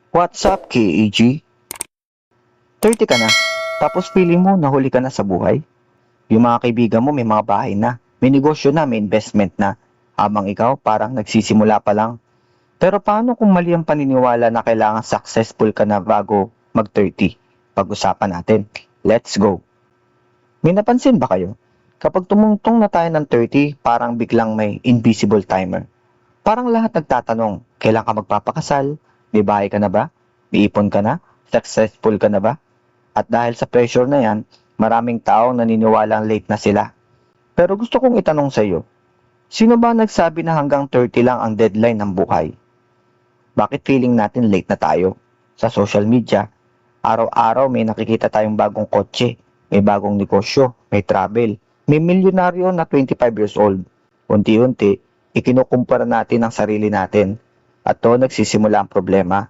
What's up, KAG? 30 ka na, tapos feeling mo nahuli ka na sa buhay? Yung mga kaibigan mo may mga bahay na, may negosyo na, may investment na, habang ikaw parang nagsisimula pa lang. Pero paano kung mali ang paniniwala na kailangan successful ka na bago mag-30? Pag-usapan natin. Let's go! May napansin ba kayo? Kapag tumungtong na tayo ng 30, parang biglang may invisible timer. Parang lahat nagtatanong, kailan ka magpapakasal? May bahay ka na ba? May ipon ka na? Successful ka na ba? At dahil sa pressure na yan, maraming taong naniniwalang late na sila. Pero gusto kong itanong sa iyo, sino ba nagsabi na hanggang 30 lang ang deadline ng buhay? Bakit feeling natin late na tayo? Sa social media, araw-araw may nakikita tayong bagong kotse, may bagong negosyo, may travel, may milyonaryo na 25 years old. Unti-unti, ikinukumpara natin ang sarili natin. At doon nagsisimula ang problema.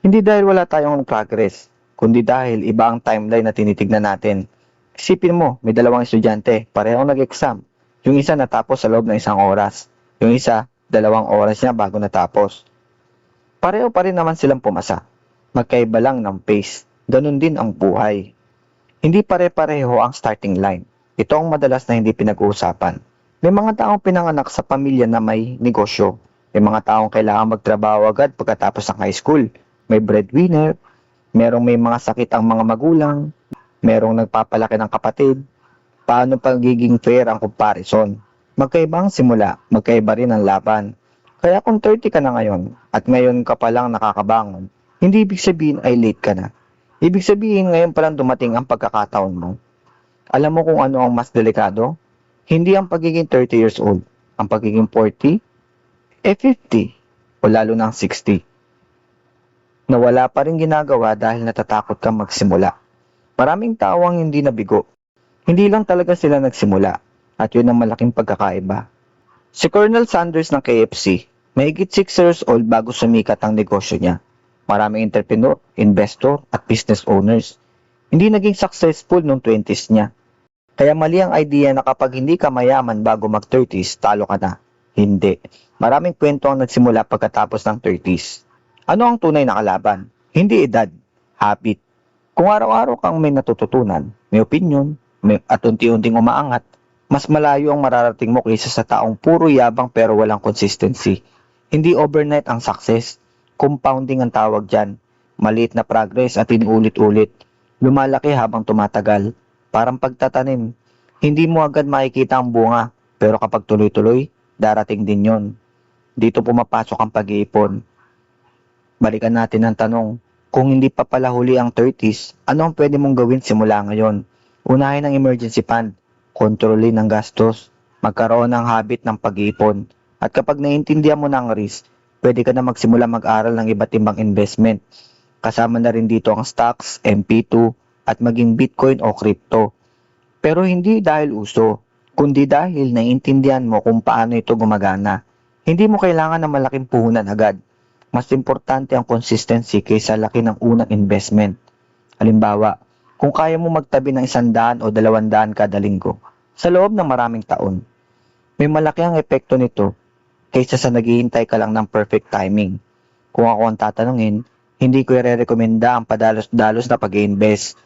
Hindi dahil wala tayong progress, kundi dahil iba ang timeline na tinitignan natin. Isipin mo, may dalawang estudyante, parehong nag-exam. Yung isa natapos sa loob ng 1 oras. Yung isa, 2 oras niya bago natapos. Pareho pa rin naman silang pumasa. Magkaiba lang ng pace. Ganun din ang buhay. Hindi pare-pareho ang starting line. Ito ang madalas na hindi pinag-uusapan. May mga taong pinanganak sa pamilya na may negosyo. May mga taong kailangan magtrabaho agad pagkatapos ng high school. May breadwinner, may mga sakit ang mga magulang, merong nagpapalaki ng kapatid. Paano pagiging fair ang comparison? Magkaibang simula, magkaiba rin ang laban. Kaya kung 30 ka na ngayon at ngayon ka pa lang nakakabangon, hindi ibig sabihin ay late ka na. Ibig sabihin ngayon pa lang dumating ang pagkakataon mo. Alam mo kung ano ang mas delikado? Hindi ang pagiging 30 years old, ang pagiging 40, 50, o lalo ng 60. Na wala pa rin ginagawa dahil natatakot kang magsimula. Maraming tao ang hindi nabigo. Hindi lang talaga sila nagsimula, at yun ang malaking pagkakaiba. Si Colonel Sanders ng KFC, mahigit 6 years old bago sumikat ang negosyo niya. Maraming entrepreneur, investor, at business owners. Hindi naging successful noong 20s niya. Kaya mali ang idea na kapag hindi ka mayaman bago mag-30s, talo ka na. Hindi. Maraming kwento ang nagsimula pagkatapos ng 30s. Ano ang tunay na kalaban? Hindi edad, habit. Kung araw-araw kang may natututunan, may opinion, at unti-unting umaangat, mas malayo ang mararating mo kaysa sa taong puro yabang pero walang consistency. Hindi overnight ang success. Compounding ang tawag dyan. Maliit na progress at inuulit-ulit. Lumalaki habang tumatagal. Parang pagtatanim. Hindi mo agad makikita ang bunga, pero kapag tuloy-tuloy, darating din yon. Dito pumapasok ang pag-iipon. Balikan natin ang tanong, kung hindi pa pala huli ang 30s, ano ang pwede mong gawin simula ngayon? Unahin ang emergency fund, kontrolin ang gastos, magkaroon ng habit ng pag-iipon, at kapag naiintindihan mo na ang risk, pwede ka na magsimula mag-aral ng iba't ibang investment. Kasama na rin dito ang stocks, MP2, at maging Bitcoin o crypto. Pero hindi dahil uso, kundi dahil naiintindihan mo kung paano ito gumagana. Hindi mo kailangan ng malaking puhunan agad. Mas importante ang consistency kaysa laki ng unang investment. Halimbawa, kung kaya mo magtabi ng 100 o 200 kada linggo sa loob ng maraming taon, may malaki ang epekto nito kaysa sa naghihintay ka lang ng perfect timing. Kung ako ang tatanungin, hindi ko i-rekomenda ang padalos-dalos na pag-invest.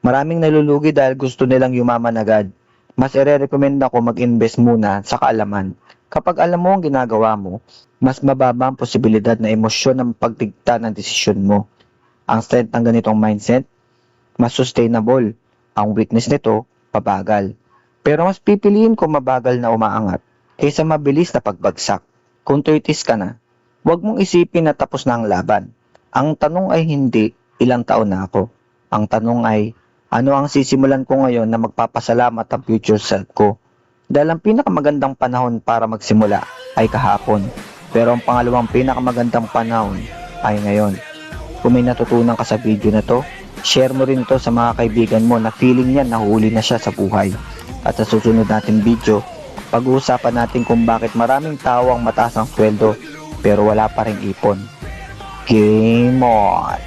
Maraming nalulugi dahil gusto nilang yumaman agad. Mas i-rekomenda ko mag-invest muna sa kaalaman. Kapag alam mo ang ginagawa mo, mas mababa ang posibilidad na emosyon ng pagdikta ng desisyon mo. Ang strength ng ganitong mindset, mas sustainable. Ang weakness nito, pabagal. Pero mas pipiliin ko mabagal na umaangat kaysa mabilis na pagbagsak. Kung 30s ka na, huwag mong isipin na tapos na ang laban. Ang tanong ay hindi, ilang taon na ako. Ang tanong ay, ano ang sisimulan ko ngayon na magpapasalamat ang future self ko? Dahil ang pinakamagandang panahon para magsimula ay kahapon. Pero ang pangalawang pinakamagandang panahon ay ngayon. Kung may natutunan ka sa video na to, share mo rin ito sa mga kaibigan mo na feeling niya nahuli na siya sa buhay. At sa susunod natin video, pag-uusapan natin kung bakit maraming tao ang mataas ang sweldo pero wala pa ring ipon. Game on!